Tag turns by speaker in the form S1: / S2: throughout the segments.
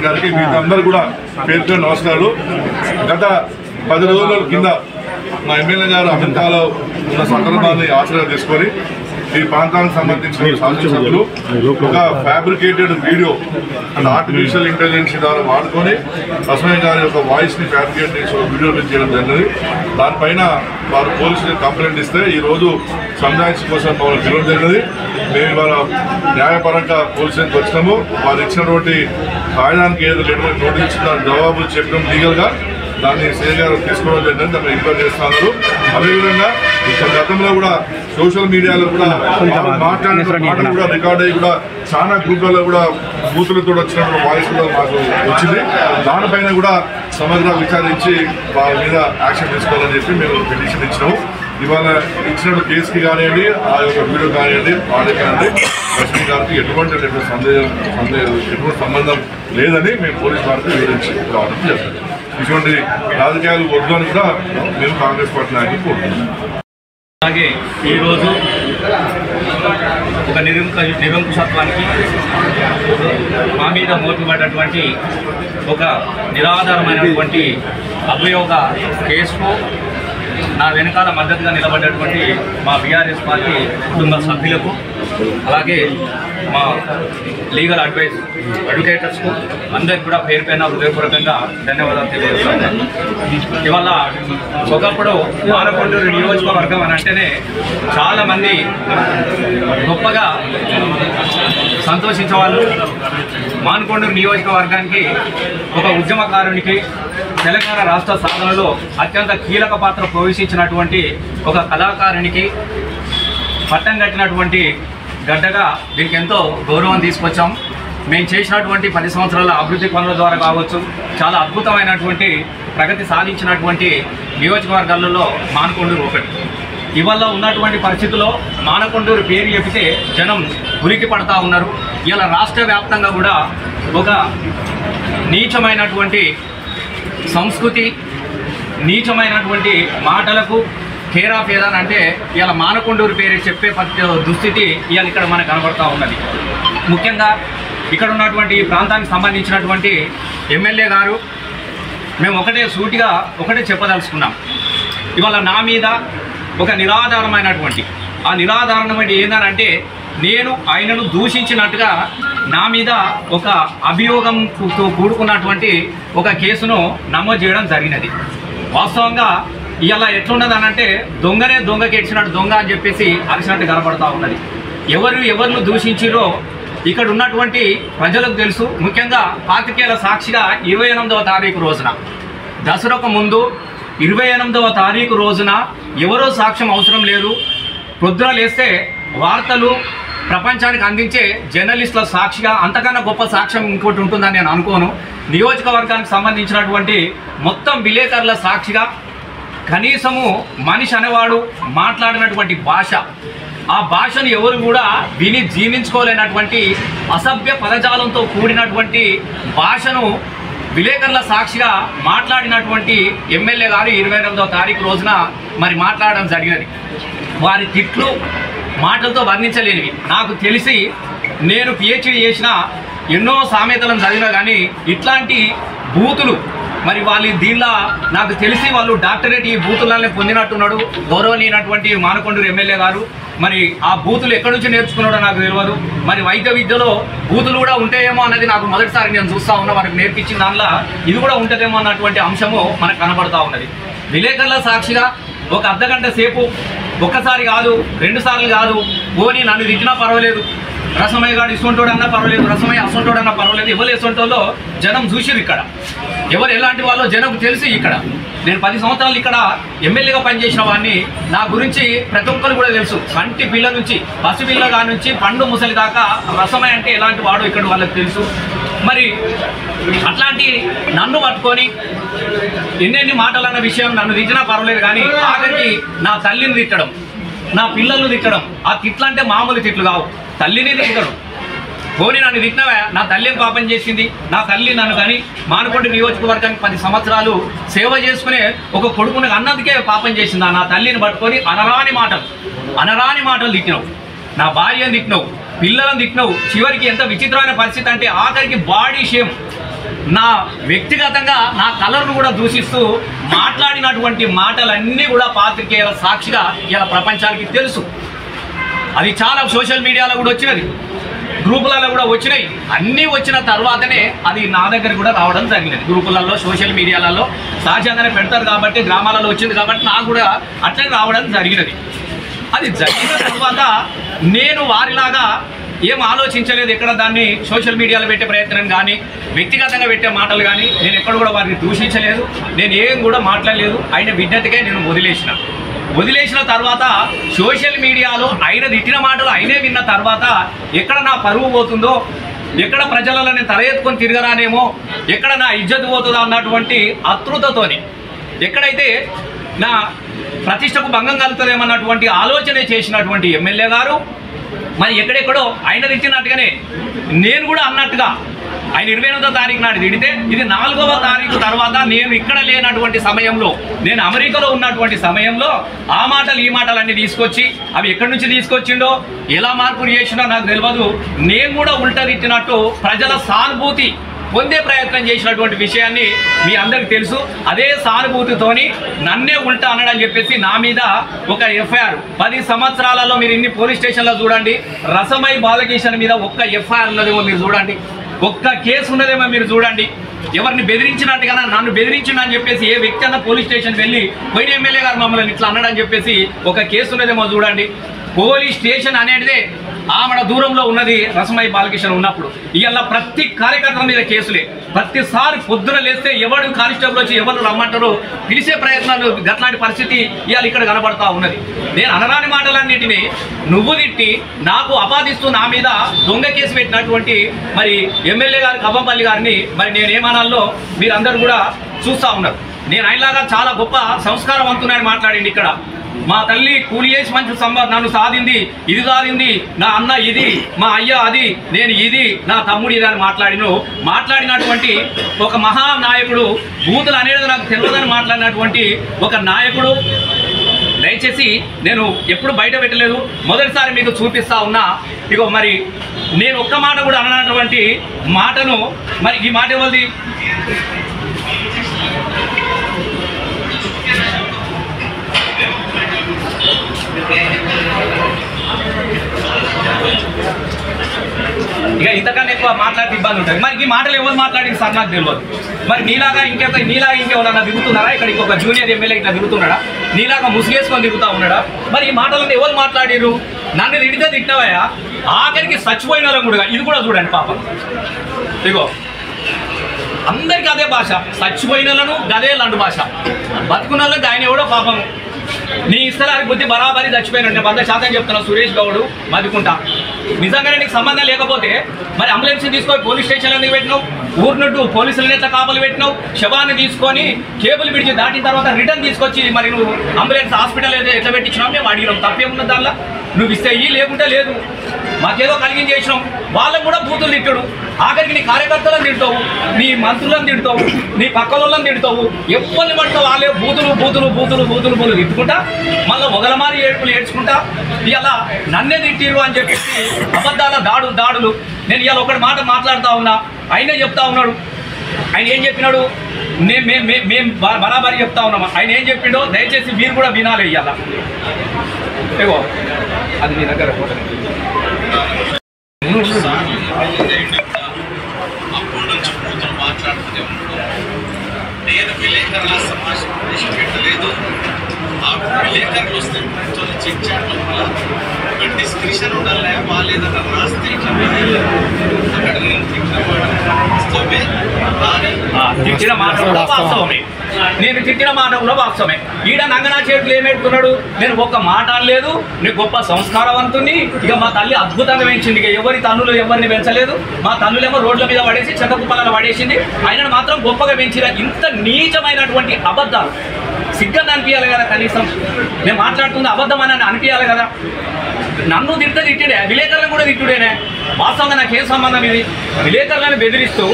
S1: గారికి మీకందరూ కూడా పేరు నమస్కారాలు. గత 10 రోజుల కింద మా ఎమ్మెల్యే గారు అమెరికాలో ఉన్న సందర్భాన్ని ఆచరణ తీసుకొని ఈ ప్రాంతానికి సంబంధించిన శాసనసభ్యులు ఒక fabricated video and artificial intelligence ద్వారా వాడుకొని రసమయ్య గారి యొక్క వాయిస్ని ఫ్యాబ్రికేట్ చేసి వీడియో చేయడం జరిగినది. దానిపైన వారు పోలీసులకు కంప్లైంట్ ఇస్తే ఈరోజు సంజాయిషి కోసం మమ్మల్ని పిలవడం జరిగినది. మేము ఇవాళ న్యాయపరంగా పోలీసులకు వచ్చినాము. వారు ఇచ్చినటువంటి కాయడానికి ఏదో నోటీస్ ఇచ్చిన జవాబులు చెప్పడం లీగల్గా దాన్ని సీఏ గారు తీసుకోవడం జరిగిందని దాన్ని ఎంక్వైరీ చేస్తున్నారు. అదేవిధంగా గతంలో కూడా సోషల్ మీడియాలో కూడా మాట్లాడిన మాటలు కూడా రికార్డ్ అయ్యి కూడా చాలా గ్రూప్లలో కూడా బూతులతో వచ్చినప్పుడు వాయిస్ కూడా మాకు వచ్చింది. దానిపైన కూడా సమగ్ర విచారించి వారి మీద యాక్షన్ తీసుకోవాలని చెప్పి మేము పిటిషన్ ఇచ్చినాము. ఇవాళ ఇచ్చిన కేసుకి కానివ్వండి, ఆ యొక్క వీడియో కానివ్వండి, ఆడియో కానివ్వండి, రష్మి గారికి ఎటువంటి ఎటువంటి సంబంధం లేదని మేము పోలీసు వారికి వివరించి రావడం చేస్తాం. ఇటువంటి రాజకీయాలు వద్దని కూడా మేము కాంగ్రెస్ పార్టీ నాయకులు కోరుతున్నాం.
S2: అలాగే ఈరోజు ఒక నిరంకుశత్వానికి మా మీద మోపబడ్డటువంటి ఒక నిరాధారమైనటువంటి అభియోగ కేసుకు నా వెనకాల మద్దతుగా నిలబడ్డటువంటి మా బీఆర్ఎస్ పార్టీ కుటుంబ సభ్యులకు, అలాగే మా లీగల్ అడ్వకేటర్స్కు అందరికి కూడా పేరు పైన హృదయపూర్వకంగా ధన్యవాదాలు తెలియజేస్తున్నాను. ఇవాళ ఒకప్పుడు మానకొండూరు నియోజకవర్గం అని అంటేనే చాలామంది గొప్పగా సంతోషించేవాళ్ళు. మానకొండూరు నియోజకవర్గానికి ఒక ఉద్యమకారునికి తెలంగాణ రాష్ట్ర సాధనలో అత్యంత కీలక పాత్ర ప్రవేశించినటువంటి ఒక కళాకారునికి పట్టం కట్టినటువంటి గడ్డగా దీనికి ఎంతో గౌరవం తీసుకొచ్చాం. మేము చేసినటువంటి 10 సంవత్సరాల అభివృద్ధి పనుల ద్వారా కావచ్చు, చాలా అద్భుతమైనటువంటి ప్రగతి సాధించినటువంటి నియోజకవర్గాలలో మానకొండూరు ఒకటి. ఇవాళ ఉన్నటువంటి పరిస్థితుల్లో మానకొండూరు పేరు చెబితే జనం ఉలికి పడతా ఉన్నారు. ఇలా రాష్ట్ర వ్యాప్తంగా కూడా ఒక నీచమైనటువంటి సంస్కృతి, నీచమైనటువంటి మాటలకు కేరాఫ్ ఏదని అంటే ఇలా మానకొండూరు పేరు చెప్పే దుస్థితి ఇవాళ ఇక్కడ మనకు కనబడుతూ ఉన్నది. ముఖ్యంగా ఇక్కడ ఉన్నటువంటి ఈ ప్రాంతానికి సంబంధించినటువంటి ఎమ్మెల్యే గారు మేము సూటిగా ఒకటే చెప్పదలుచుకున్నాం. ఇవాళ నా మీద ఒక నిరాధారమైనటువంటి ఏంటంటే నేను ఆయనను దూషించినట్టుగా నా మీద ఒక అభియోగంతో కూడుకున్నటువంటి ఒక కేసును నమోదు చేయడం జరిగినది. వాస్తవంగా ఇలా ఎట్లున్నదనంటే దొంగనే దొంగకి ఎడిచినట్టు దొంగ అని చెప్పేసి అరిచినట్టు కనబడుతూ ఉన్నది. ఎవరు దూషించిరో ఇక్కడ ఉన్నటువంటి ప్రజలకు తెలుసు. ముఖ్యంగా పాత్రికేయుల సాక్షిగా 28వ తారీఖు రోజున, దసరాకు ముందు 28వ తారీఖు రోజున ఎవరో సాక్ష్యం అవసరం లేదు. పొద్దున లేస్తే వార్తలు ప్రపంచానికి అందించే జర్నలిస్టుల సాక్షిగా అంతకన్నా గొప్ప సాక్ష్యం ఇంకోటి ఉంటుందని నేను అనుకోను. నియోజకవర్గానికి సంబంధించినటువంటి మొత్తం విలేకరుల సాక్షిగా కనీసము మనిషి అనేవాడు మాట్లాడినటువంటి భాష, ఆ భాషను ఎవరు కూడా విని జీర్ణించుకోలేనటువంటి అసభ్య పదజాలంతో కూడినటువంటి భాషను విలేకరుల సాక్షిగా మాట్లాడినటువంటి ఎమ్మెల్యే గారు 28వ తారీఖు రోజున మరి మాట్లాడడం జరిగినది. వారి తిట్లు మాటలతో వర్ణించలేనివి. నాకు తెలిసి నేను పిహెచ్డి చేసిన ఎన్నో సామెతలను చదివినా కానీ ఇట్లాంటి బూతులు మరి వాళ్ళు దీనిలో నాకు తెలిసి వాళ్ళు డాక్టరేట్ ఈ బూతులనే పొందినట్టున్నాడు గౌరవనీయనటువంటి మానకొండూరు ఎమ్మెల్యే గారు. మరి ఆ బూతులు ఎక్కడి నుంచి నేర్చుకున్నాడో నాకు తెలియదు. మరి వైద్య విద్యలో బూతులు కూడా ఉంటాయేమో అన్నది నాకు మొదటిసారి నేను చూస్తూ ఉన్నా. వారికి నేర్పించిన దానిలో ఇది కూడా ఉంటుందేమో అన్నటువంటి అంశము మనకు కనబడుతూ ఉన్నది. విలేకరుల సాక్షిగా ఒక అర్ధగంట సేపు ఒక్కసారి కాదు, 2 సార్లు కాదు, పోనీ నన్ను తిట్టినా పర్వాలేదు, రసమయ్య గారు ఇసుంటోడన్నా పర్వాలేదు, రసమయ్య అసంటోడన్నా పర్వాలేదు, ఎవరు ఎసంటోళ్ళో జనం చూసిరు. ఇక్కడ ఎవరు ఎలాంటి వాళ్ళో జనంకు తెలిసి. ఇక్కడ నేను 10 సంవత్సరాలు ఇక్కడ ఎమ్మెల్యేగా పనిచేసిన వాడిని. నా గురించి ప్రతి ఒక్కరు కూడా తెలుసు. కంటి పిల్ల నుంచి పసి పిల్లగా నుంచి పండు ముసలి దాకా రసమయ్య అంటే ఎలాంటి వాడో ఇక్కడ వాళ్ళకి తెలుసు. మరి అట్లాంటి నన్ను పట్టుకొని ఎన్నెన్ని మాటలు అన్న విషయం నన్ను తిట్టినా పర్వాలేదు కానీ ఆఖరికి నా తల్లిని తిట్టడం, నా పిల్లలను తిట్టడం, ఆ తిట్లు అంటే మామూలు తిట్లు కావు. తల్లిని తిట్టడం, పోనీ నన్ను తిట్టినవా, నా తల్లి ఏం పాపం చేసింది, నా తల్లి నన్ను కానీ మానకొండ నియోజకవర్గానికి 10 సంవత్సరాలు సేవ చేసుకునే ఒక కొడుకుని అన్నందుకే పాపం చేసిందా, నా తల్లిని పట్టుకొని అనరాని మాటలు తిట్టినావు, నా భార్యను తిట్టినావు, పిల్లలను తిట్టినావు, చివరికి ఎంత విచిత్రమైన పరిస్థితి అంటే ఆఖరికి బాడీ షేమ్, నా వ్యక్తిగతంగా నా కలర్ను కూడా దూషిస్తూ మాట్లాడినటువంటి మాటలన్నీ కూడా పాత్రికేయుల సాక్షిగా ఇలా ప్రపంచానికి తెలుసు. అది చాలా సోషల్ మీడియాలో కూడా వచ్చినది, గ్రూపులలో కూడా వచ్చినాయి. అన్నీ వచ్చిన తర్వాతనే అది నా దగ్గర కూడా రావడం జరిగినది. గ్రూపులలో సోషల్ మీడియాలలో సహజంగానే పెడతారు కాబట్టి, గ్రామాలలో వచ్చింది కాబట్టి నాకు కూడా అట్లనే రావడం జరిగినది. అది జరిగిన తర్వాత నేను వారిలాగా ఏం ఆలోచించలేదు. ఎక్కడ దాన్ని సోషల్ మీడియాలో పెట్టే ప్రయత్నం కానీ, వ్యక్తిగతంగా పెట్టే మాటలు కానీ నేను ఎక్కడ కూడా వారిని దూషించలేదు. నేను ఏం కూడా మాట్లాడలేదు. ఆయన విజ్ఞతకే నేను వదిలేసిన తర్వాత సోషల్ మీడియాలో ఆయన తిట్టిన మాటలు ఆయనే విన్న తర్వాత ఎక్కడ నా పరువు పోతుందో, ఎక్కడ ప్రజలలో నేను తల ఎత్తుకొని తిరగరానేమో, ఎక్కడ నా ఇజ్జత్ పోతుందో అన్నటువంటి ఆతృతతోని, ఎక్కడైతే నా ప్రతిష్టకు భంగం కలుగుతుందేమన్నటువంటి ఆలోచన చేసినటువంటి ఎమ్మెల్యే గారు మరి ఎక్కడెక్కడో ఆయన తిట్టినట్టుగానే నేను కూడా అన్నట్టుగా ఆయన 28వ తారీఖు నాడు తిడితే ఇది 4వ తారీఖు తర్వాత నేను ఇక్కడ లేనటువంటి సమయంలో, నేను అమెరికాలో ఉన్నటువంటి సమయంలో ఆ మాటలు ఈ మాటలన్నీ తీసుకొచ్చి అవి ఎక్కడి నుంచి తీసుకొచ్చిండో, ఎలా మార్పులు చేసినో నాకు తెలియదు. నేను కూడా ఉల్టా తిట్టినట్టు ప్రజల సానుభూతి పొందే ప్రయత్నం చేసినటువంటి విషయాన్ని మీ అందరికీ తెలుసు. అదే సానుభూతితోని నన్నే ఉల్టా అనడని చెప్పేసి నా మీద ఒక ఎఫ్ఐఆర్ 10 సంవత్సరాలలో మీరు ఇన్ని పోలీస్ స్టేషన్లో చూడండి, రసమై బాలకిషన్ మీద ఒక్క ఎఫ్ఐఆర్ ఉన్నదేమో మీరు చూడండి, ఒక్క కేసు ఉన్నదేమో మీరు చూడండి. ఎవరిని బెదిరించినట్టుగా నన్ను బెదిరించిందని చెప్పేసి ఏ వ్యక్తి అన్న పోలీస్ స్టేషన్ వెళ్ళి పోయిన ఎమ్మెల్యే గారు మమ్మల్ని ఇట్లా అన్నాడని చెప్పేసి ఒక కేసు ఉన్నదేమో చూడండి. పోలీస్ స్టేషన్ అనేటిదే ఆమెడ దూరంలో ఉన్నది రసమై బాలకిషన్ ఉన్నప్పుడు. ఇవాళ ప్రతి కార్యకర్త మీద కేసులే. ప్రతిసారి పొద్దున లేస్తే ఎవరు కానిస్టేబుల్ వచ్చి ఎవరు రమ్మంటారో పిలిచే ప్రయత్నాలు, అట్లాంటి పరిస్థితి ఇవాళ ఇక్కడ కనబడతా ఉన్నది. నేను అనరాని మాటలన్నింటినీ నువ్వు తిట్టి నాకు అపాదిస్తూ నా మీద దొంగ కేసు పెట్టినటువంటి మరి ఎమ్మెల్యే గారి కవ్వంపల్లి గారిని మరి నేనేమనాలో మీరందరూ కూడా చూస్తూ ఉన్నారు. నేను ఆయనలాగా చాలా గొప్ప సంస్కారవంతునని మాట్లాడింది ఇక్కడ. మా తల్లి కూలి చేసి మంచి నన్ను సాధింది, ఇది సాధింది, నా అన్న ఇది, మా అయ్య అది, నేను ఇది, నా తమ్ముడు ఇది అని మాట్లాడినటువంటి ఒక మహానాయకుడు, బూతులు అనేది నాకు తెలియదని మాట్లాడినటువంటి ఒక నాయకుడు. దయచేసి నేను ఎప్పుడు బయట పెట్టలేదు, మొదటిసారి మీకు చూపిస్తా ఉన్నా. ఇగో మరి నేను ఒక్క మాట కూడా అన్నటువంటి మాటను మరి ఈ మాట ఎవరిది? ఇక ఇంతకన్నా ఎక్కువ మాట్లాడితే ఇబ్బంది ఉంటుంది. మరి ఈ మాటలు ఎవరు మాట్లాడింది సార్ నాకు తెలియదు. మరి నీలాగా ఇంకెవరన్నా తిరుగుతున్నారా? ఇక్కడ ఇంకొక జూనియర్ ఎమ్మెల్యే ఇట్లా తిరుగుతున్నాడా? నీలాగా ముసుగేసుకొని తిరుగుతూ ఉన్నాడా? మరి ఈ మాటలను ఎవరు మాట్లాడిరు? నన్ను తిడితే తిట్టినవయ్యా, ఆఖరికి చచ్చిపోయిన వాళ్ళం కూడా. ఇది కూడా చూడండి పాపం, ఇగో అందరికీ అదే భాష, చచ్చిపోయిన వాళ్ళను గదే లండు భాష, బతుకున్న వాళ్ళకి ఆయన ఎవడో పాపం నీ ఇస్తలానికి బుద్ధి బరాబరి చచ్చిపోయిన 100% చెప్తున్నా. సురేష్ గౌడ్ మదికుంటా, నిజంగానే నీకు సంబంధం లేకపోతే మరి అంబులెన్స్ తీసుకొని పోలీస్ స్టేషన్లో ఎందుకు పెట్టినావు? ఊరు నుండి పోలీసులని ఎట్లా కాపలు పెట్టినావు? శవాన్ని తీసుకొని కేబుల్ బ్రిడ్జి దాటిన తర్వాత రిటర్న్ తీసుకొచ్చి మరి నువ్వు అంబులెన్స్ హాస్పిటల్ ఏదో ఎట్లా పెట్టించినావు? మేము అడిగినాం, తప్పేమున్నది దానిలో? నువ్వు ఇస్తే ఇయ్యి, లేకుంటే లేదు. మాకేదో కలిగించి చేసినాం. వాళ్ళకు కూడా బూతులు తిట్టాడు. ఆఖరికి నీ కార్యకర్తలను తిడతావు, నీ మంత్రులను తిడతావు, నీ పక్కలను తిడతావు, ఎవరిని పడతావు వాళ్ళే బూతులు బూతులు బూతులు బూతులు బూతులు తిట్టుకుంటా మళ్ళీ మొగలమారి ఏడుపులు ఏడ్చుకుంటా ఇలా నన్నే తిట్టిరు అని చెప్పేసి అబద్ధాల దాడులు. నేను ఇవాళ ఒకటి మాట మాట్లాడుతూ ఉన్నా, ఆయనే చెప్తా ఉన్నాడు. ఆయన ఏం చెప్పినాడు? మేము బరాబరి చెప్తా ఉన్నామా? ఆయన ఏం చెప్పిండో దయచేసి మీరు కూడా వినాలి. ఇవాళ ఏవో అది మీ దగ్గర
S3: మాట్లాడుతూనే ఉన్నాడు. నేను విలేకరుల సమావేశం ప్రవేశపెట్టలేదు. ఆ విలేకరులు వస్తే చెక్ చేయడం వల్ల ఒక డిస్క్రిప్షన్ ఉండాలి. వాళ్ళు ఏదైనా రాస్తే ఇట్లా అక్కడ నేను
S2: తిట్టిన మాట కూడా వాస్తవమే, నేను తిట్టిన మాట కూడా వాస్తవమే. ఈడ నంగనా చేతులు ఏమెడుతున్నాడు? నేను ఒక్క మాట అనలేదు, నేను గొప్ప సంస్కారవంతుని. ఇక మా తల్లి అద్భుతంగా పెంచింది. ఇక ఎవరి తల్లులు ఎవరిని పెంచలేదు. మా తల్లులేమో రోడ్ల మీద పడేసి చెత్తకుప్పలను పడేసింది. ఆయనను మాత్రం గొప్పగా పెంచిన. ఇంత నీచమైనటువంటి అబద్ధాలు సిగ్గని అనిపించాలి కదా కనీసం. నేను మాట్లాడుతున్న అబద్ధం అని అనిపించాలి కదా. నన్ను తిట్టిడే, విలేకరులను కూడా తిట్టుడేనే. వాస్తవంగా నాకేం సంబంధం ఇది? విలేకరులను బెదిరిస్తూ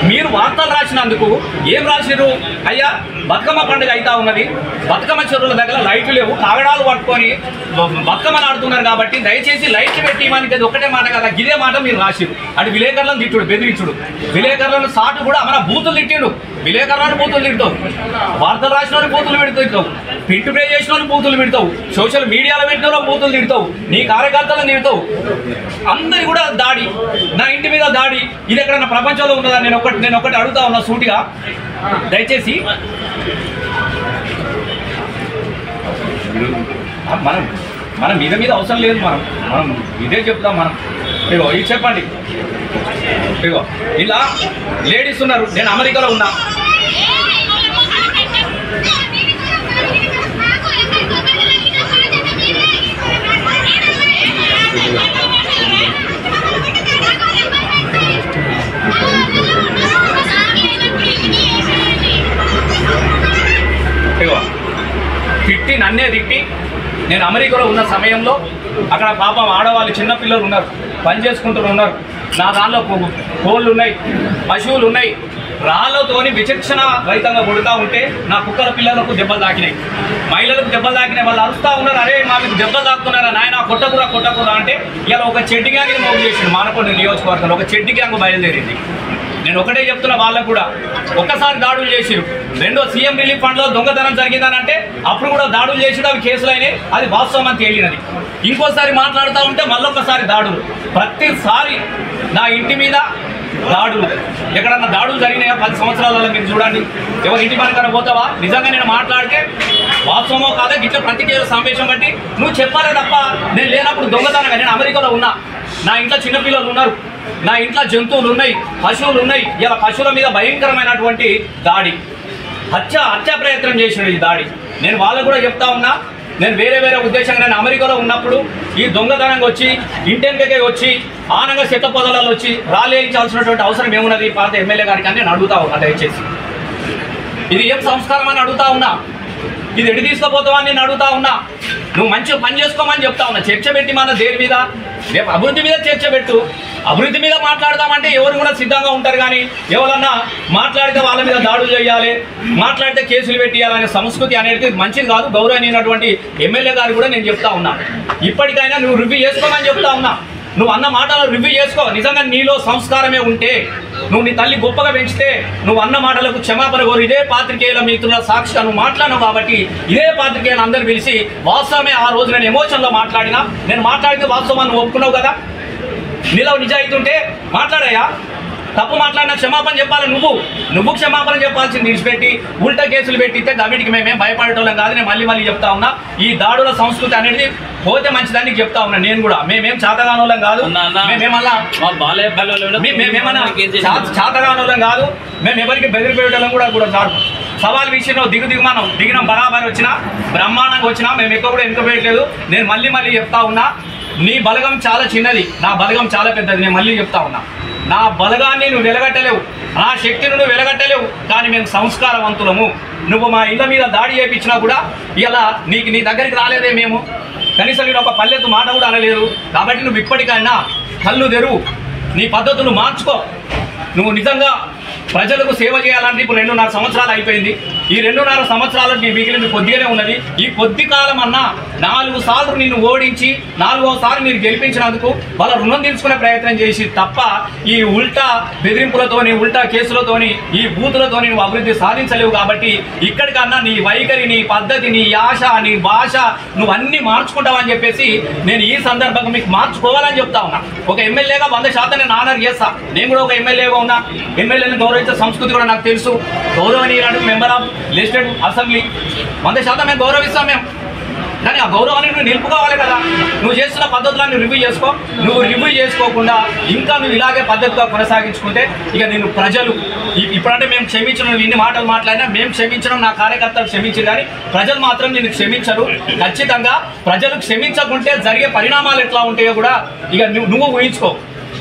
S2: మీరు వార్తలు రాసినందుకు ఏం రాసిరు? అయ్యా బతుకమ్మ పండుగ అవుతా ఉన్నది, బతుకమ్మ చెరువుల దగ్గర లైట్లు లేవు, కాగడాలు పట్టుకొని బతుకమ్మలు ఆడుతున్నారు కాబట్టి దయచేసి లైట్లు పెట్టి మనకి అది ఒక్కటే మాట కదా, ఇదే మాట మీరు రాసిరు. అటు విలేకరులను తిట్టుడు, బెదిరించుడు, విలేకరులను సాటు కూడా మన బూతులు తిట్టిండు. విలేకరులను బూతులు తిడతావు, వార్తలు రాసిన వాళ్ళు బూతులు పెడతావు, ప్రింట్ ప్లే చేసిన వాళ్ళు బూతులు పెడతావు, సోషల్ మీడియాలో పెట్టిన వాళ్ళు బూతులు తిడతావు, నీ కార్యకర్తలను తిడతావు. అందరి కూడా దాడి, నా ఇంటి మీద దాడి, ఇది ఎక్కడన్నా ప్రపంచంలో ఉన్నదా? నేను ఒకటి అడుగుతా ఉన్నా సూటిగా, దయచేసి మనం మీద అవసరం లేదు, మనం ఇదే చెప్తాం. మనం ఇగో ఇది చెప్పండి, ఇగో ఇలా లేడీస్ ఉన్నారు. నేను అమెరికాలో ఉన్నా, తిట్టి నన్నే తిట్టి నేను అమెరికాలో ఉన్న సమయంలో అక్కడ పాపం ఆడవాళ్ళు చిన్నపిల్లలు ఉన్నారు, పని చేసుకుంటూ ఉన్నారు. నా దానిలో కోళ్ళు ఉన్నాయి, పశువులు ఉన్నాయి. రాళ్ళతోని విచక్షణ రహితంగా కొడుతూ ఉంటే నా కుక్కల పిల్లలకు దెబ్బలు తాకినాయి, మహిళలకు దెబ్బలు తాకినాయి. వాళ్ళు అరుస్తూ ఉన్నారు, అరే మాకు దెబ్బలు తాకుతున్నారా నాయన, కొట్టకురా అంటే ఇలా ఒక చెడ్డి గ్యాంగ్ మోగు చేసిండు. మానకొండ నియోజకవర్గంలో ఒక చెడ్డి గ్యాంగ్ బయలుదేరింది. నేను ఒకటే చెప్తున్నా, వాళ్ళకు కూడా ఒక్కసారి దాడులు చేసిరు, రెండో సీఎం రిలీఫ్ ఫండ్లో దొంగతనం జరిగిందనంటే అప్పుడు కూడా దాడులు చేసి అవి కేసులు అయినాయి, అది వాస్తవం అని తేలినది. ఇంకోసారి మాట్లాడుతూ ఉంటే మళ్ళొక్కసారి దాడులు, ప్రతిసారి నా ఇంటి మీద దాడులు. ఎక్కడన్నా దాడులు జరిగినాయా 10 సంవత్సరాలలో మీరు చూడండి. ఎవరు ఇంటి పని కన్నా పోతావా? నిజంగా నేను మాట్లాడితే వాస్తవమో కాదా ఇట్లా ప్రతి కేసు సమావేశం బట్టి నువ్వు చెప్పాలే తప్ప నేను లేనప్పుడు దొంగతనంగా. నేను అమెరికాలో ఉన్నా, నా ఇంట్లో చిన్నపిల్లలు ఉన్నారు, నా ఇంట్లో జంతువులు ఉన్నాయి, పశువులు ఉన్నాయి. ఇలా పశువుల మీద భయంకరమైనటువంటి దాడి, హత్యా ప్రయత్నం చేసిన ఈ దాడి. నేను వాళ్ళకు కూడా చెప్తా ఉన్నా, నేను వేరే ఉద్దేశంగా నేను అమెరికాలో ఉన్నప్పుడు ఈ దొంగతనంగా వచ్చి ఇంటెన్కే వచ్చి ఆనంగా చెత్త పొదలలో వచ్చి రాలేయించాల్సినటువంటి అవసరం ఏమున్నది పాత ఎమ్మెల్యే గారికి అని నేను అడుగుతా ఉన్నా. దయచేసి ఇది ఏం సంస్కారం అని అడుగుతా ఉన్నా, ఇది ఎడి తీసుకుపోతావని నేను అడుగుతా ఉన్నా. నువ్వు మంచిగా పని చేసుకోమని చెప్తా ఉన్నా. చర్చ పెట్టి మన దేని మీద, రేపు అభివృద్ధి మీద చర్చ పెట్టు. అభివృద్ధి మీద మాట్లాడదామంటే ఎవరు కూడా సిద్ధంగా ఉంటారు, కానీ ఎవరన్నా మాట్లాడితే వాళ్ళ మీద దాడులు చేయాలి, మాట్లాడితే కేసులు పెట్టియాలనే సంస్కృతి అనేది మంచిది కాదు. గౌరవనీయమైనటువంటి ఎమ్మెల్యే గారు కూడా నేను చెప్తా ఉన్నా, ఇప్పటికైనా నువ్వు రివ్యూ చేసుకోమని చెప్తా ఉన్నా. నువ్వు అన్న మాటలు రివ్యూ చేసుకో. నిజంగా నీలో సంస్కారమే ఉంటే, నువ్వు నీ తల్లి గొప్పగా పెంచితే నువ్వు అన్న మాటలకు క్షమాపణ కోరు. ఇదే పాత్రికేయుల మిత్రుల సాక్షిగా నువ్వు మాట్లాడినావు కాబట్టి ఇదే పాత్రికేయులు అందరూ పిలిచి వాస్తవమే ఆ రోజు నేను ఎమోషన్లో మాట్లాడినా, నేను మాట్లాడితే వాస్తవాన్ని ఒప్పుకున్నావు కదా, నీలో నిజాయితీ ఉంటే మాట్లాడాయా. తప్పు మాట్లాడినా క్షమాపణ చెప్పాలి. నువ్వు క్షమాపణ చెప్పాల్సింది విడిచిపెట్టి ఉల్టా కేసులు పెట్టితే దవిడికి మేమేం భయపడేటోళ్ళం కాదు. నేను మళ్ళీ చెప్తా ఉన్నా, ఈ దాడుల సంస్కృతి అనేది పోతే మంచిదానికి చెప్తా ఉన్నా. నేను కూడా మేమేం చాతగానోళ్ళం కాదు, మేమేమన్నా చాతగానోళ్ళం కాదు, మేము ఎవరికి బెదిరిపోయేటోళ్ళం కూడా కాదు. సవాల్ విషయంలో దిగినాం బరాబర్ వచ్చినా, బ్రహ్మాండంగా వచ్చినా, మేము ఎక్కువ కూడా వెనుకపోయట్లేదు. నేను మళ్ళీ చెప్తా ఉన్నా, నీ బలగం చాలా చిన్నది, నా బలగం చాలా పెద్దది. నేను మళ్ళీ చెప్తా ఉన్నా, నా బలగాన్ని నువ్వు వెలగట్టలేవు, నా శక్తిని నువ్వు వెలగట్టలేవు, కానీ మేము సంస్కారవంతులము. నువ్వు మా ఇళ్ళ మీద దాడి చేయించినా కూడా ఇలా నీ దగ్గరికి రాలేదే, మేము కనీసం నేను ఒక పల్లెత్తు మాట కూడా అనలేదు. కాబట్టి నువ్వు ఇప్పటికైనా కళ్ళు తెరువు, నీ పద్ధతులు మార్చుకో. నువ్వు నిజంగా ప్రజలకు సేవ చేయాలంటే ఇప్పుడు 2.5 సంవత్సరాలు అయిపోయింది. ఈ 2.5 సంవత్సరాలకు నీ మిగిలింది కొద్దిగానే ఉన్నది. ఈ కొద్ది కాలం అన్నా 4 సార్లు నిన్ను ఓడించి 4వసారి మీరు గెలిపించినందుకు వాళ్ళ రుణం తీర్చుకునే ప్రయత్నం చేసి తప్ప ఈ ఉల్టా బెదిరింపులతోని, ఉల్టా కేసులతోని, ఈ బూతులతోని నువ్వు అభివృద్ధి సాధించలేవు. కాబట్టి ఇక్కడికన్నా నీ వైఖరి, నీ పద్ధతి, నీ యాస, నీ భాష నువ్వు అన్నీ మార్చుకుంటావని చెప్పేసి నేను ఈ సందర్భంగా మీకు మార్చుకోవాలని చెప్తా ఉన్నా. ఒక ఎమ్మెల్యేగా 100% నేను ఆనర్ చేస్తా. నేను కూడా ఒక ఎమ్మెల్యేగా ఉన్నా, ఎమ్మెల్యేని గౌరవించే సంస్కృతి కూడా నాకు తెలుసు. గౌరవనీయుడు మెంబర్ ఆఫ్ లెజిస్లేటివ్ అసెంబ్లీ 100% మేము గౌరవిస్తాం మేము. కానీ ఆ గౌరవాన్ని నువ్వు నిలుపుకోవాలి కదా. నువ్వు చేస్తున్న పద్ధతులను రివ్యూ చేసుకో. నువ్వు రివ్యూ చేసుకోకుండా ఇంకా నువ్వు ఇలాగే పద్ధతిగా కొనసాగించుకుంటే ఇక నేను ప్రజలు ఇప్పుడంటే మేము క్షమించడం, ఇన్ని మాటలు మాట్లాడినా మేము క్షమించడం, నా కార్యకర్తలు క్షమించరు, కానీ ప్రజలు మాత్రం నేను క్షమించరు. ఖచ్చితంగా ప్రజలు క్షమించకుంటే జరిగే పరిణామాలు ఎట్లా ఉంటాయో కూడా ఇక నువ్వు ఊహించుకో.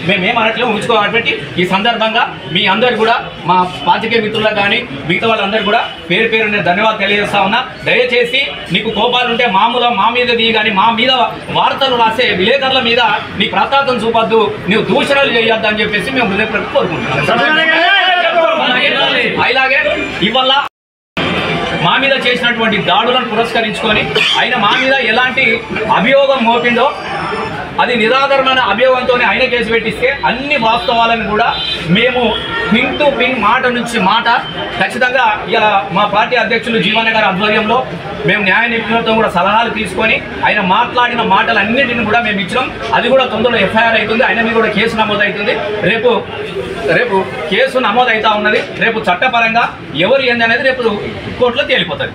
S2: మేమేమనట్లేము ఉంచుకోవాలంటే ఈ సందర్భంగా మీ అందరు కూడా మా పాతికేయ మిత్రులకు కానీ మిగతా వాళ్ళందరూ కూడా పేరు పేరు నేను ధన్యవాదాలు తెలియజేస్తా ఉన్నా. దయచేసి నీకు కోపాలుంటే మామూలుగా మా మీద దిగి కానీ మా మీద వార్తలు రాసే విలేకరుల మీద నీ ప్రతాపం చూపొద్దు, నువ్వు దూషణలు చేయొద్దు అని చెప్పేసి మేము హృదయపూర్వకంగా కోరుకుంటున్నాం. అలాగే ఇవాళ మా మీద చేసినటువంటి దాడులను పురస్కరించుకొని ఆయన మా మీద ఎలాంటి అభియోగం మోపిందో అది నిరాధారమైన అభియోగంతోనే ఆయన కేసు పెట్టిస్తే అన్ని వాస్తవాలను కూడా మేము పిన్ టు పిన్ మాట నుంచి మాట ఖచ్చితంగా ఇలా మా పార్టీ అధ్యక్షులు జీవన్ గారి ఆధ్వర్యంలో మేము న్యాయ నిపుణులతో కూడా సలహాలు తీసుకొని ఆయన మాట్లాడిన మాటలన్నింటిని కూడా మేము ఇచ్చినాం. అది కూడా తొందరలో ఎఫ్ఐఆర్ అవుతుంది, ఆయన మీద కూడా కేసు నమోదు అవుతుంది. రేపు కేసు నమోదు అవుతా ఉన్నది. రేపు చట్టపరంగా ఎవరు ఏంది అనేది రేపు కోర్టులో తేలిపోతుంది.